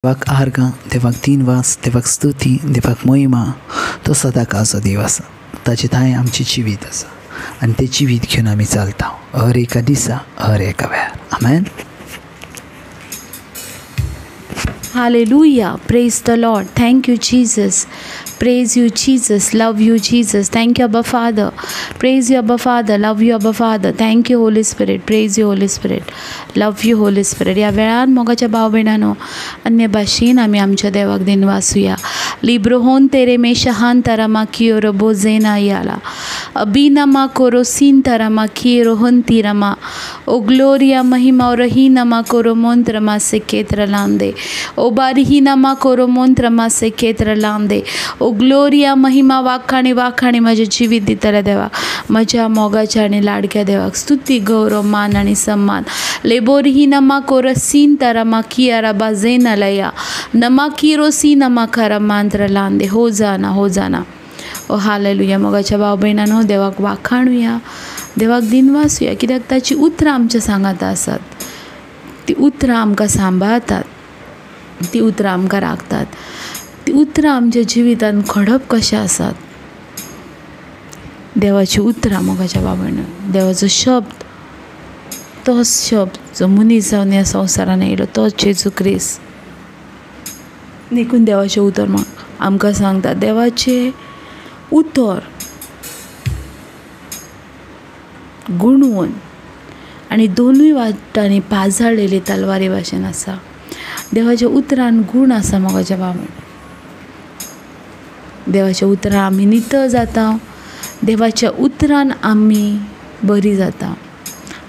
देवाक आर्गां, देवाक दिनवास, देवाक स्तुती, देवाक महिमा. तो सदांकाळचो देव आसा. ताचे थंय आमचें जिवीत आसा आनी तें जिवीत घेवन आमी चलता हर एका दिसा, हर एका वेळार. आमेन. Hallelujah. Praise the Lord. Thank you, Jesus. Praise you, Jesus. Love you, Jesus. Thank you, Abba Father. Praise you, Abba Father. Love you, Abba Father. Thank you, Holy Spirit. Praise you, Holy Spirit. Love you, Holy Spirit. या वेळार मोगाच्या भाव भयणांनो, अन्य भाशेन आमी आमच्या देवाक दिन वासुया. लिब्रोहोन तेरे में शहान तरामा कियो बोजेना याला अबीनमा कोरोसिन तरामा कियो होन तिरमा ओ ग्लोरिया महिमा और हीनमा कोरो मोंत्रमा से केत्र लांदे ओ बारहीनमा कोरो मोंत्रमा से केत्र लांदे ओ ग्लोरिया महिमा वाखाणी वाखाणी माझे जीवित दितले देवा. माझ्या मोगाच्या आणि लाडक्या देवाक स्तुती, गौरव, मान आणि सन्मान. लेबोरहीनमा कोरसीन तरामा कियारा बाजेना लया नमा किरोसी नमा खरा मांत्र लांदे. हो जाना. ओ हालेलुया. मोगाच्या भाव भयणांनो, देवाक वाखाणुया, देवाक दिनवासूया, कित्याक ताची उतरां आमच्या सांगात आसात. ती उतरां आमकां सांबाळतात, ती उतरां आमकां राखतात, ती उतरां आमच्या जिवितांत घडप कशें आसात. देवाची उतरां मोगाच्या भाव भयणांनो, देवाचो शब्द, तोच शब्द जो मनीस जावन ह्या संवसारान येयलो, तोच जेजू क्रिस्त. देखून देवाचें उतर आमकां सांगता. देवाचें उतर गुणवून आनी दोनूय वाटांनी पाजाळलेली तलवारी भाशेन आसा. देवाच्या उतरान गुण आसा मोगाच्या भावान. देवाच्या उतरान आमी नितळ जाता, देवाच्या उतरान आमी बरी जाता.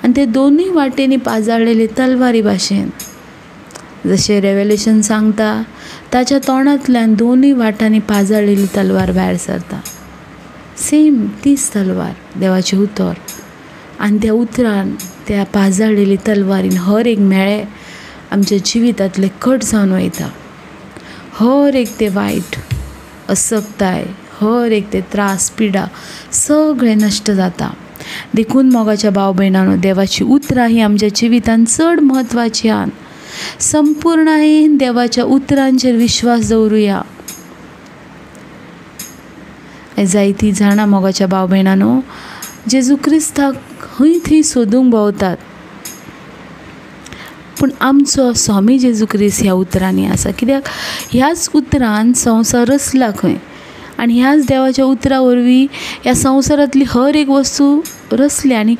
आनी ते दोनूय वाटेनी पाजाळलेली तलवारी भाशेन, जशें रेव्हलेशन सांगता, ताच्या तोंडांतल्यान दोनूय वाटांनी पाजाळलेली तलवार भायर सरता. सेम तीच तलवार देवाचें उतर. आनी त्या उतरान, त्या पाजाळलेली तलवारीन हर एक मेळे आमच्या जिवितांतले कट जावन वयता. हर एक ते वायट असक्ताय, हर एक ते त्रास, पिडा सगळें नश्ट जाता. देखून मोगाच्या भाव भयणांनो, देवाची उतरां ही आमच्या जिवितांत चड म्हत्वाची आहात. संपूर्णपणे देवाच्या उतरांचेर विश्वास दवरुया. जायतीं जाणां मोगाच्या भाव भयणांनो, जेजू क्रिस्ताक खंय थंय सोदूंक भोंवतात, पूण आमचो स्वामी जेजू क्रिस्त ह्या उतरांनी आसा. कित्याक ह्याच उतरान संवसार रचला खंय, आनी ह्याच देवाच्या उतरां वरवीं ह्या संवसारांतली हर एक वस्तू रचली. आनी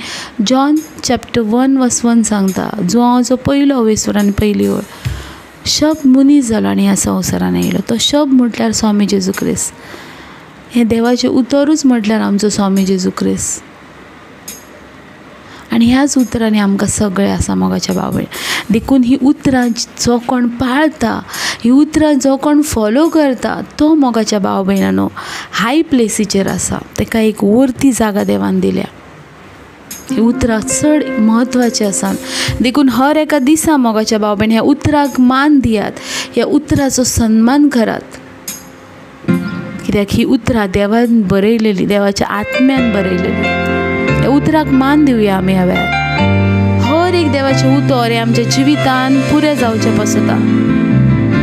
जॉन चॅप्टर 1:1 सांगता, जो हांवचो पयलो अवेस्वर आनी पयली ओळ, शब्द मनीस जालो आनी ह्या संवसारान येयलो. तो शब्द म्हटल्यार स्वामी जेजू क्रिस्त. हें देवाचें उतरूच म्हटल्यार आमचो स्वामी जेजू क्रिस्त. आनी ह्याच उतरांनी आमकां सगळें आसा मोगाच्या भाव भयण. देखून ही उतरां जो कोण पाळटा, ही उतरां जो कोण फॉलो करता, तो मोगाच्या भाव भयणांनो हाय प्लेसीचेर आसा. ताका एक वर्ती जागा देवान दिल्या. ही उतरां चड म्हत्वाची आसात. देखून हर एका दिसा मोगाच्या भाव भयण ह्या उतराक मान दियात, ह्या उतराचो सन्मान करात. कित्याक ही उतरां देवान बरयलेली, देवाच्या आत्म्यान बरयलेली. ह्या उतराक मान दिवया आमी. ह्या वेळार हर एक देवाचें उतर हें आमच्या जिवितान पुरें जावचें पसता.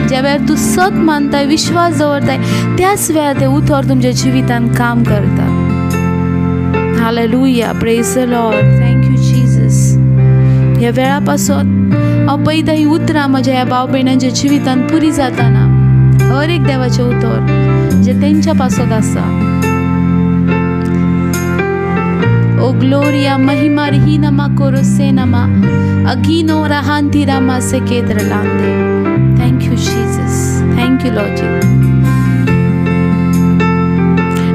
ज्या वेळार तूं सत मानताय, विश्वास दवरताय, त्याच वेळार तें उतर तुमच्या जिवितान काम करता. Hallelujah. Praise the Lord. Thank you Jesus. ह्या वेळा पासून हांव पळयता ही उतरां म्हज्या ह्या भाव भयणांच्या जिवितान पुरी जाताना. हर एक देवाचें उतर जे तेंच्या पासत आसा. ओ ग्लोरिया महिमा रहीनमा कोरोसेनमा अगीनो रहांती रामा से केत्र लांदे. Thank you Jesus. Thank you Lord ji.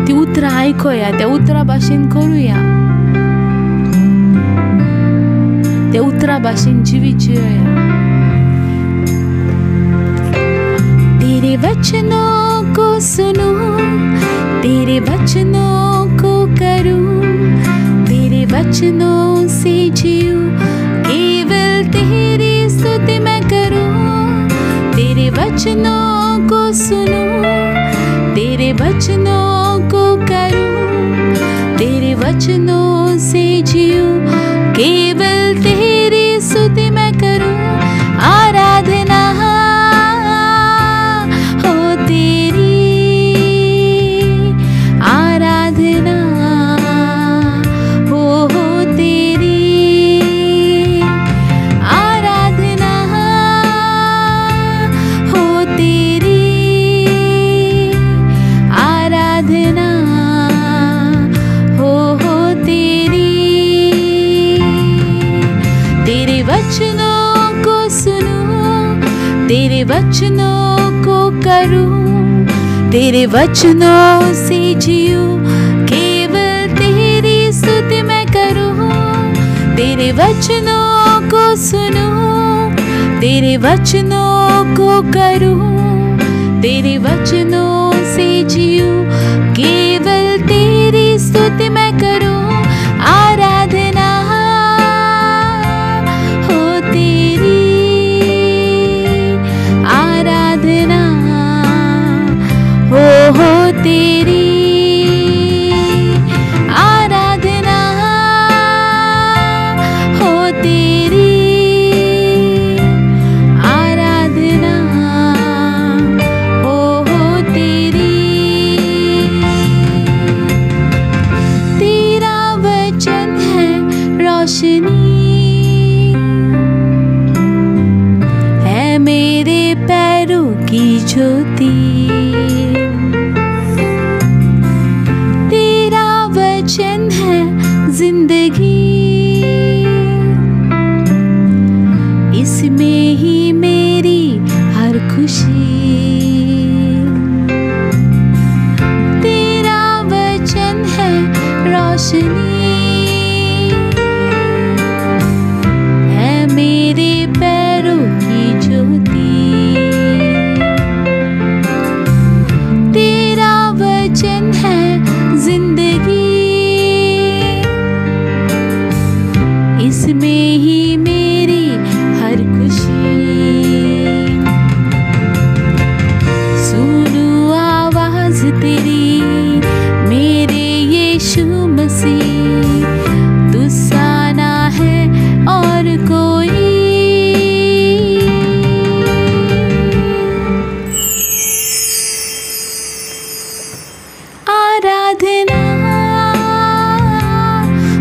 ती उतरां आयकोया, त्या उतरां भाशेन करुया, त्या उतरां भाशेन जिवीत जियोया. तेरे वचनों को सुनूं, तेरे वचनों को करूं, तेरे वचनों से जीऊं, केवल तेरी स्तुति मैं करूं. तेरे वचनों को सुनूं, तेरे वचनों को करूं, तेरे वचनों से जीऊं, केवल तेरी स्तुति मैं करूं. आराधना वचनों को करूं, तेरे वचनों से जीऊं, केवल तेरी स्तुति मैं करूं। तेरे वचनों को सुनूं, तेरे वचनों को करूं, तेरे वचनों से जीऊं, केवल तेरी स्तुति मैं करूं। आराधना हो तेरी, आराधना हो तेरी, आराधना हो तेरी, आराधना हो तेरी। तेरा वचन है रोशनी, है मेरे पैरों की ज्योति। तेरा वचन है जिंदगी, इसमें ही मेरी हर खुशी। तेरा वचन है रोशनी, है मेरे पैरों की ज्योति। तेरा वचन है जिंदगी, इसमें ही मेरी हर खुशी। सुनूं आवाज तेरी मेरे यीशु मसीह, तुझसा ना है और कोई। आराधना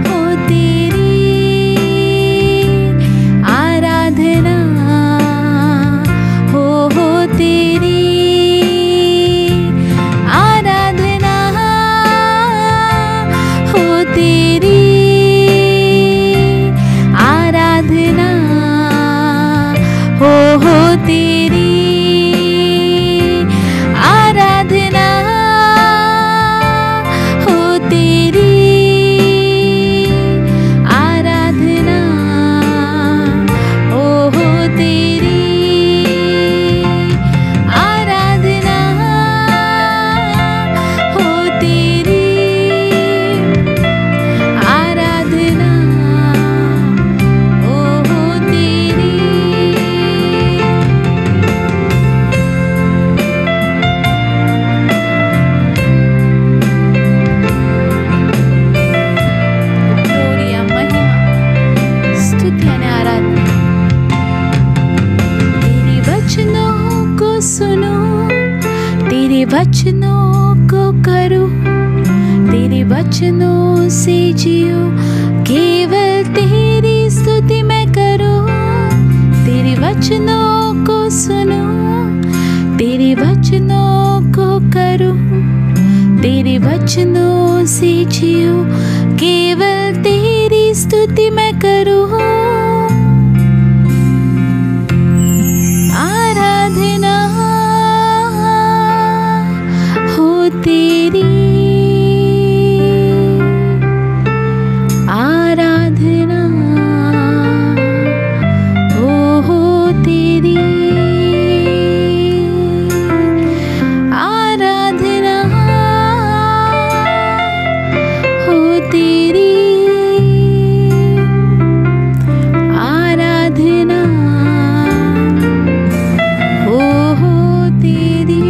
हो तेरी, आराधना हो तेरी, आराधना हो तेरी, आराधना हो तेरी, आराधना हो तेरी, आराधना हो तेरी, आराधना हो तेरी, आराधना हो तेरी। ग्लोरिया, महिमा, स्तुति और आराधना। तेरे वचनों को सुनो, तेरे वचनों को करो, तेरे वचनों से जियो, केवल तेरी स्तुति मैं करूं। तेरे वचनों को सुनो, तेरे वचनों को करूं, तेरे वचनों से जियो, केवल तेरी स्तुति मैं करूं। आराधना हो तेरी, आराधना हो तेरी, आराधना हो तेरी, आराधना हो तेरी।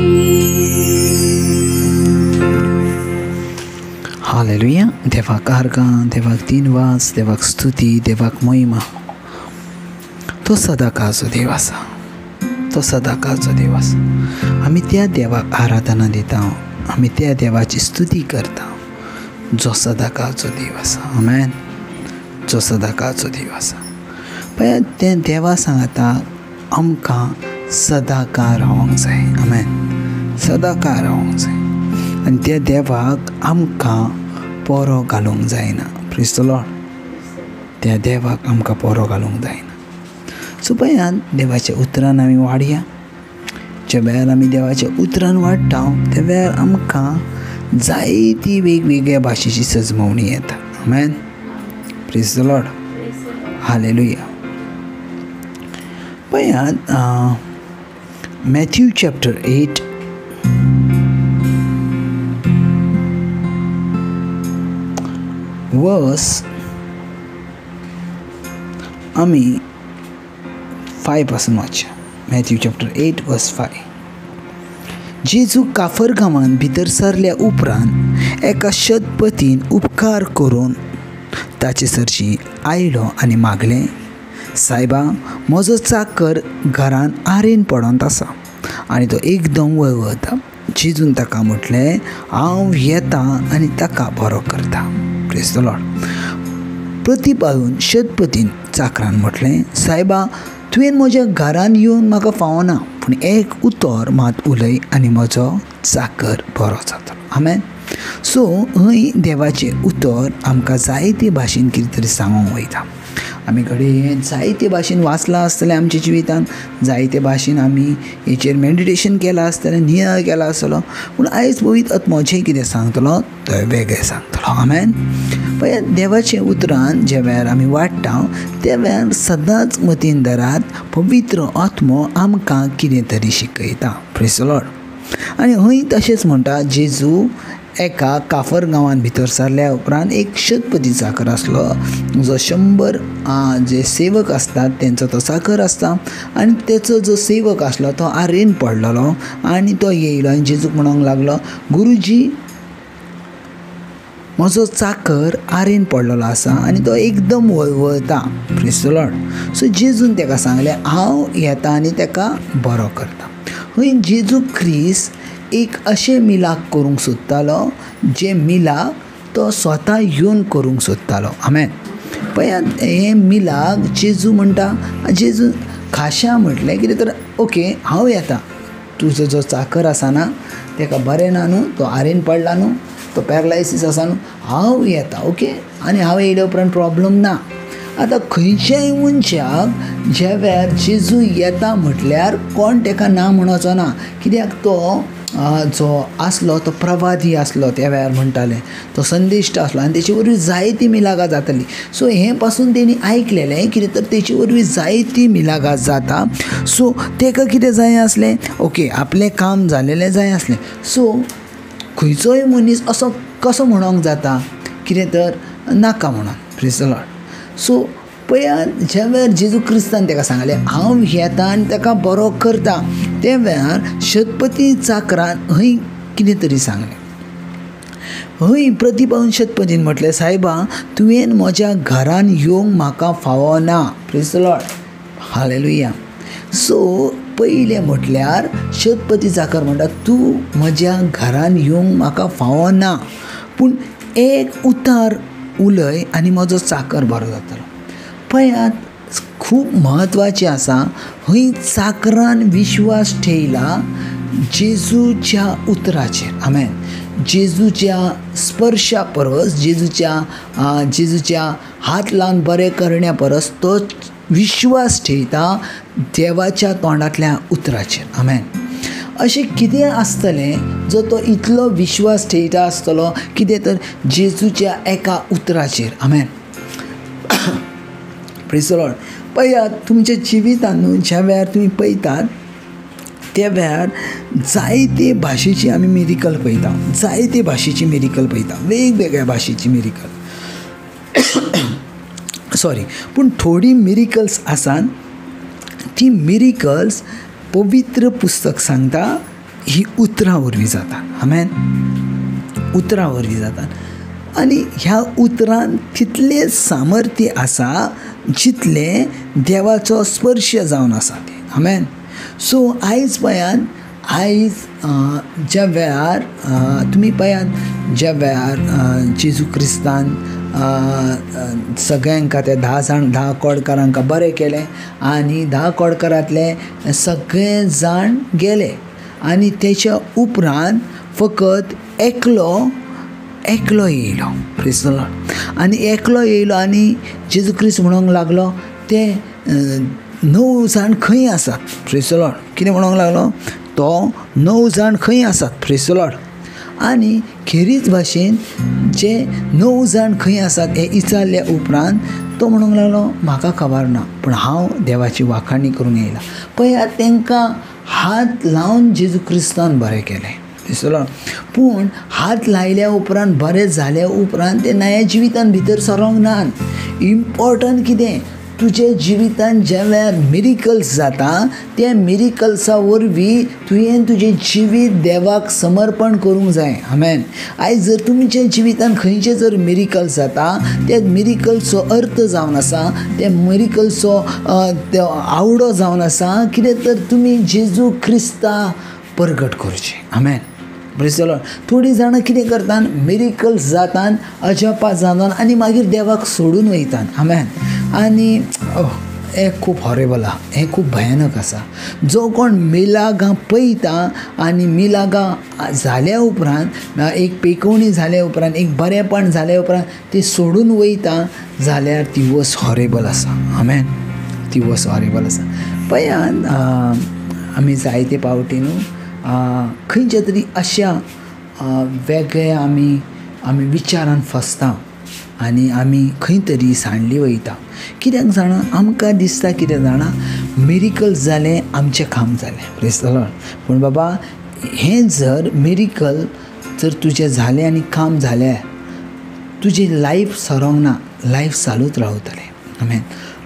हालेलुया. देवाक अर्घ, देवाक दिनवास, देवाक स्तुती, देवाक महिमा. तो सदाकाळचो देव आसा, तो सदाकाळचो देव आसा. आमी त्या देवाक आराधना दिता, आमी त्या देवाची स्तुती करता जो सदाकाळचो देव आसा. आमेन. जो सदाकाळचो देव आसा पळय, तें देवा सांगता आमकां सदाकाळ रावंक जाय. आमेन. सदाकाळ रावंक जाय आनी त्या देवाक आमकां पोरो घालूंक जायना. Praise the Lord. त्या देवाक आमकां पोरो घालूंक जायना. सो पळयात, देवाच्या उतरान आमी वाडया ज्या वेळार आमी देवाच्या उतरान वाडटा त्या वेळार आमकां जायती वेगवेगळ्या भाशेची सजमवणी येता. Amen. Praise the Lord. Hallelujah. पळयात मॅथ्यू चॅप्टर 8 वर्स आमी 5 पासून वाचया. मॅथ्यू चॅप्टर 8 वर्स 5. जेजू काफर गांवांत भितर सरल्या उपरांत एका शतपतीन उपकार करून ताचे सरशी आयलो आनी मागलें, सायबा, म्हजो चाकर घरान आरेन पडोंत आसा आनी तो एकदम वळवता. जेजून ताका म्हटलें, हांव येतां आनी ताका बरो करता. Praise the Lord. प्रतिपाळून शतपतीन चाकरान म्हटलें, सायबा, तुवें म्हज्या घरान येवन म्हाका फावना, पूण एक उतर मात उलय आनी म्हजो चाकर बरो जातलो. आमेन. सो हय देवाचें उतर आमकां जायते भाशेन कितें तरी सांगूंक वयता. आमी कडेन जायते भाशेन वाचलां आसतलें आमच्या जिवितान, जायते भाशेन आमी हेचेर मेडिटेशन केलां आसतलें, नियाळ केला आसतलो, पूण आयज पवित्र आत्मो जें कितें सांगतलो तो वेगळें सांगतलो. आमेन. पळय, देवाचें उतरान ज्या वेळार आमी वाडटा त्या वेळार सदांच मतीन धरात, पवित्र आत्मो आमकां कितें तरी शिकयता. Praise the Lord. आनी हय तशेंच म्हणटा, जेजू एका काफर गांवांत भितर सरल्या उपरांत एक शतपती चाकर आसलो, जो 100 जे सेवक असतात तेंचो तो चाकर आसता आनी तेचो जो सेवक आसलो तो आरेन पडलेलो आनी तो येयलो आनी जेजूक म्हणूंक लागलो, गुरुजी, म्हजो चाकर आरेन पडलेलो आसा आनी तो एकदम वळवळता. Praise the Lord. सो जेजून ताका सांगलें, हांव येता आनी ताका बरो करता. हय जेजू क्रिस्त एक अशें मिलाक करूंक सोदतालो जे मिलाक तो स्वता येवन करूंक सोदतालो. आमेन. पळयात, हें मिलाक जेजू म्हणटा, जेजू खाशा म्हटलें कितें तर, ओके हांव येता, तुजो जो चाकर आसा ना ताका बरें ना न्हू, तो आरेन पडला न्हू, तो पॅरलायसीस आसा न्हू, हांव येता, ओके, आनी हांव येयल्या उपरांत प्रॉब्लम ना. आतां खंयच्याय मनशाक ज्या वेळार जेजू येता म्हटल्यार कोण ताका ना म्हणचो ना, कित्याक तो जो आसलो तो प्रवादी आसलो त्या वेळार म्हणटाले, तो संदेश्ट आसलो आनी तेचे वरवीं जायती मिलागां जाताली. सो हें पासून तेणी आयकलेलें कितें तर तेचे वरवीं जायती मिलागां जाता. सो ताका कितें जाय आसलें, ओके आपलें काम जालेलें जाय आसलें. सो खंयचोय मनीस असो कसो म्हणोंक जाता कितें तर नाका म्हणून. Praise the Lord. सो पळयात, ज्या वेळार जेजू क्रिस्तान ताका सांगलें, हांव येता आनी ताका बरो करता, त्या वेळार शतपती चाकरान हय कितें तरी सांगलें. हय प्रतिपाळून शतपतीन म्हटलें, सायबा, तुवें म्हज्या घरान येवंक म्हाका फावना. Praise the Lord. Hallelujah. So पयलें म्हटल्यार शतपती चाकर म्हणटा, तूं म्हज्या घरान येवंक म्हाका फावना, पूण एक उतार उलय आनी म्हजो चाकर बरो जातलो. पळयात, खूब म्हत्वाचें आसा, हय चाकरान विश्वास ठेयला जेजूच्या उतराचेर. आमेन. जेजूच्या स्पर्शा परस, जेजूच्या हात लावन बरें करण्या परस तो विश्वास ठेयता देवाच्या तोंडांतल्या उतराचेर. आमेन. अशें कितें आसतलें जो तो इतलो विश्वास ठेयता आसतलो कितें तर जेजूच्या एका उतराचेर. आमेन. Praise the Lord. पळयात, तुमच्या जिवितान ज्या वेळार तुमी पळयतात त्या वेळार जायते भाशेची आमी मिरिकल पळयता, जायते भाशेची मिरिकल पळयता, वेगवेगळ्या भाशेची मिरिकल. पूण थोडी मिरिकल्स आसात, ती मिरिकल्स पवित्र पुस्तक सांगता ही उतरां वरवीं जाता. आमेन. उतरां वरवीं जातात आनी ह्या उतरांत तितलें सामर्थ्य आसा जितलें देवाचो स्पर्श जावन आसा तें. आमेन. सो आयज पळयात, आयज ज्या वेळार तुमी पळयात, ज्या वेळार जेजू क्रिस्तान सगळ्यांक त्या 10 कोडकारांक बरें केलें आनी 10 कोडकारांतले सगळे जाण गेले आनी तेच्या उपरांत फकत एकलो येयलो. Praise the Lord. आनी एकलो येयलो आनी जेजू क्रिस्त म्हणूंक लागलो, ते 9 जाण खंय आसात. Praise the Lord. कितें म्हणूंक लागलो, तो 9 जाण खंय आसात. Praise the Lord. आनी खेरीच भाशेन जे 9 जाण खंय आसात हे विचारल्या उपरांत तो म्हणूंक लागलो म्हाका खबर ना, पूण हांव देवाची वाखाणी करूंक येयला. पळयात तांकां हात लावन जेजू क्रिस्तान बरें केलें. दिसलो. पूण हात लायल्या उपरांत बरें जाल्या उपरांत ते नया जिवितान भितर सरोंक ना. इम्पॉर्टंट कितें, तुजे जिवितान ज्या वेळार मिरिकल्स जाता त्या मिरिकल्सा वरवीं तुवें तुजें जिवीत देवाक समर्पण करूंक जाय. आमेन. आयज जर तुमच्या जिवितान खंयचे जर मिरिकल्स जाता त्या मिरिकल्सचो अर्थ जावन आसा, त्या मिरिकल्सचो आवडो जावन आसा कितें तर तुमी जेजू क्रिस्ता प्रगट करचे. आमेन. Praise the Lord. थोडीं जाणां कितें करतात, मिरिकल्स जातात, अजापां जातात आनी मागीर देवाक सोडून वयतात. आमेन. आनी हें खूब हॉरेबल आहा, हें खूब भयानक आसा. जो कोण मिलागां पळयता आनी मिलागां जाल्या उपरांत एक पेकवणी जाल्या उपरांत एक बरेंपण जाल्या उपरांत ती सोडून वयता जाल्यार ती वस्त हॉरेबल आसा. आमेन. ती वस्त हॉरेबल आसा. पळयात आमी जायते पावटी न्हू खंयच्या तरी अशा वेगळे आमी विचारान फसता आनी आमी खंय तरी सांडली वयता. कित्याक जाणा आमकां दिसता कितें जाणा मिरिकल्स जालें आमचें काम जालें. Praise the Lord. पूण बाबा हें जर मिरिकल जर तुजें जालें आनी काम जालें तुजी लायफ सरोंक ना, लायफ चालूच रावतलें. आमेन.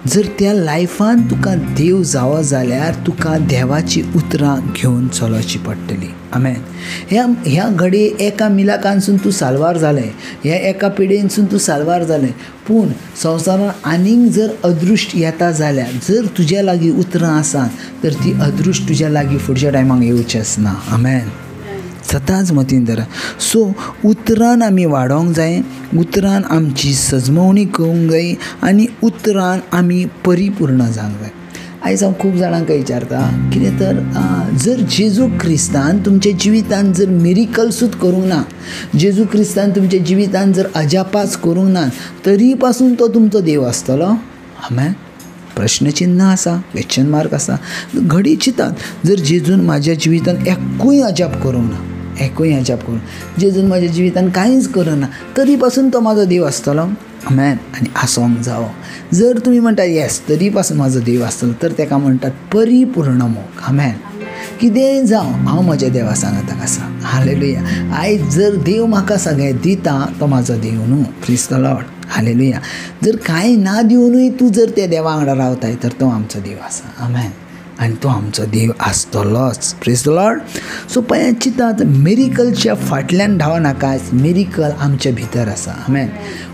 जर त्या लायफान तुका देव जावो जाल्यार तुका देवाची उतरां घेवन चलोवची पडटली. आमेन. ह्या घडी एका मिलाकांसून तूं साल्वार जालें, ह्या एका पिडेनसून तूं साल्वार जालें, पूण संवसारान आनीक जर अदृश्ट येता जाल्यार जर तुज्या लागीं उतरां आसात तर ती अदृश्ट तुज्या लागीं फुडच्या टायमाक येवचेंच ना. आमेन. सदांच मतीन धरा. सो उतरान आमी वाडोंक जाय, उतरान आमची सजमवणी करूंक जाय आनी उतरान आमी परिपूर्ण जावंक जाय. आयज हांव खूब जाणांक विचारता कितें तर जर जेजू क्रिस्तान तुमच्या जिवितान जर मिरिकल्सूच करूंक ना, जेजू क्रिस्तान तुमच्या जिवितान जर अजापाच करूंक ना तरी पासून तो तुमचो देव आसतलो. आमेन. प्रश्नचिन्ह आसा, क्वेश्चन मार्क आसा. घडी चिंतात जर जेजून म्हाज्या जिवितान एकूय अजाप करूंक ना, एकूय अजाप करूं जेजून म्हाज्या जिवितान कांयच करना तरी पासून तो म्हाजो देव आसतलो. आमेन. आनी आसोंक जावो. जर तुमी म्हणटा येस तरी पासून म्हाजो देव आसतलो तर ताका म्हणटात परिपूर्ण मोग. आमेन. कितेंय जावं हांव म्हज्या देवा सांगाताक आसा. हालेलुया. आयज जर देव म्हाका सगळें दिता तो म्हाजो देव न्हू. Praise the Lord. हालेलुया. जर कांय ना दिवनूय तूं जर त्या देवा वांगडा रावताय तर तो आमचो देव आसा. आमेन. आनी तो आमचो देव आसतलोच. Praise the Lord. सो पळय चिंतात मिरिकलच्या फाटल्यान धांव नाकाच, मिरिकल आमच्या भितर आसा. आमेन.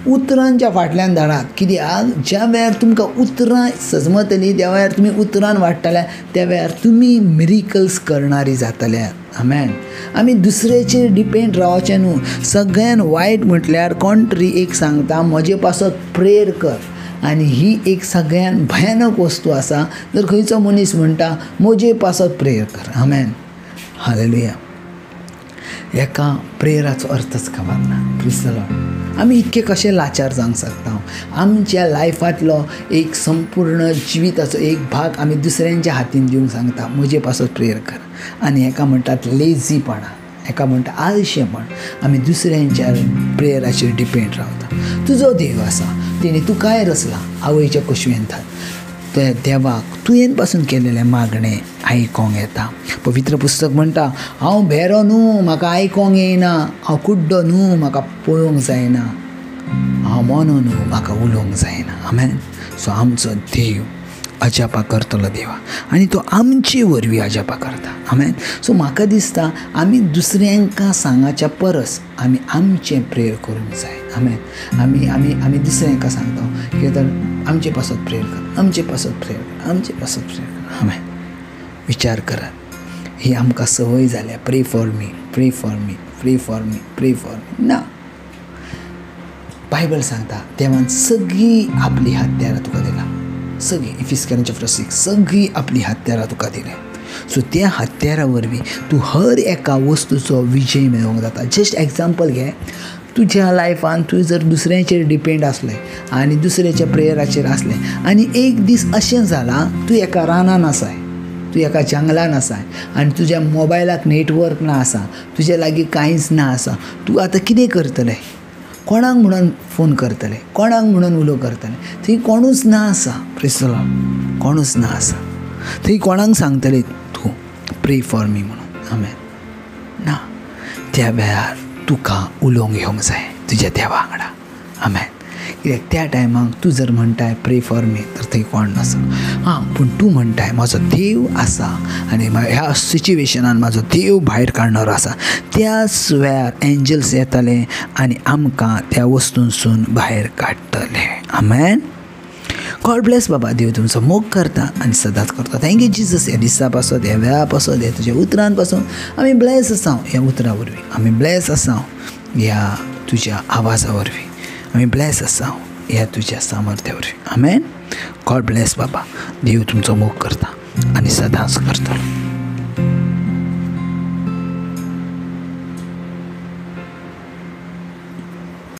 उतरांच्या फाटल्यान धाडात. कित्याक ज्या वेळार तुमकां उतरां सजमतली त्या वेळार तुमी उतरान वाडटल्या त्या वेळार तुमी मिरिकल्स करणारी जातल्या. आमेन. आमी दुसऱ्याचेर डिपेंड रावचें न्हू. सगळ्यान वायट म्हटल्यार कोण तरी एक सांगता म्हजे पासत प्रेयर कर आनी ही एक सगळ्यान भयानक वस्तू आसा. जर खंयचो मनीस म्हणटा म्हजे पासत प्रेयर कर. आमेन. हालेलुया. एका प्रेयराचो अर्थच खबर ना. Praise the Lord. आमी इतके कशे लाचार जावंक शकता. आमच्या लायफांतलो एक संपूर्ण जिविताचो एक भाग आमी दुसऱ्यांच्या हातीन दिवंक सांगता म्हजे पासत प्रेयर कर. आनी हेका म्हणटात लेझीपणा, हेका म्हणटा आळशेपण. आमी दुसऱ्यांच्या प्रेयराचेर डिपेंड रावता. तुजो देव आसा, तिणे तूं काय रचला आवयच्या कुशवेंतात, त्या देवाक तुवें पासून केलेलें मागणें आयकोंक येता. पवित्र पुस्तक म्हणटा हांव भेरो न्हू म्हाका आयकोंक येयना, हांव कुड्डो न्हू म्हाका पळोवंक जायना, हांव मोनो न्हू म्हाका उलोवंक जायना. आमेन. सो आमचो देव अजापा करतलो देवा आनी तो आमचे वरवीं अजापा करता. आमेन. सो म्हाका दिसता आमी दुसऱ्यांका सांगाच्या परस आमी आमचें प्रेयर करूंक जाय. आमेन. आमी आमी आमी दुसऱ्यांका सांगता कितें तर आमचे पासत प्रेयर कर, आमचे पासत प्रेयर कर, आमचे पासत प्रेयर कर. आमेन. विचार करात ही आमकां संवय जाल्या प्रे फॉर मी, प्रे फॉर मी, प्रे फॉर मी, प्रे फॉर मी. ना. बायबल सांगता देवान सगळी आपली हत्यारां तुका दिला. सगळी इफिस्कियांच्या 6 सगळी आपली हत्यारां तुका दिले. सो त्या हत्यारा वरवीं तूं हर एका वस्तूचो विजय मेळोवंक जाता. जस्ट एग्जाम्पल घे. तुज्या लायफान तूं जर दुसऱ्यांचेर डिपेंड आसलें आनी दुसऱ्याच्या प्रेयराचेर आसलें आनी एक दीस अशें जालां तूं एका रानान आसाय, तूं एका जंगलान आसा आनी तुज्या मोबायलाक नेटवर्क ना आसा, तुज्या लागीं कांयच ना आसा, तूं आतां कितें करतलें? कोणाक म्हणून फोन करतलें? कोणाक म्हणून उलो करतलें? थंय कोणूच ना आसा. Praise the Lord. कोणूच ना आसा. थंय कोणाक सांगतलें तूं प्रे फॉर मी म्हणून? आमेन. ना. त्या वेळार तुका उलोवंक येवंक जाय तुज्या देवा वांगडा. आमेन. कित्याक त्या टायमाक तूं जर म्हणटाय प्रे फॉर मी तर थंय कोण नासा. पूण तूं म्हणटाय म्हजो देव आसा आनी ह्या सिच्युएशनान म्हाजो देव भायर काडणारो आसा. त्याच वेळार एंजल्स येतले आनी आमकां त्या वस्तूंसून भायर काडटले. आमेन. गॉड ब्लेस बाबा. देव तुमचो मोग करता आनी सदांच करता. Thank you Jesus. ह्या दिसा पासून, ह्या वेळा पासून, ह्या तुज्या उतरान पासून आमी ब्लेस आसा. ह्या उतरा वरवीं आमी ब्लेस आसा. ह्या तुज्या आवाजा वरवीं आमी ब्लेस आसा. ह्या तुज्या सामर्थ्या वरवीं. आमेन. गॉड ब्लेस बाबा. देव तुमचो मोग करता आनी सदांच करतलो.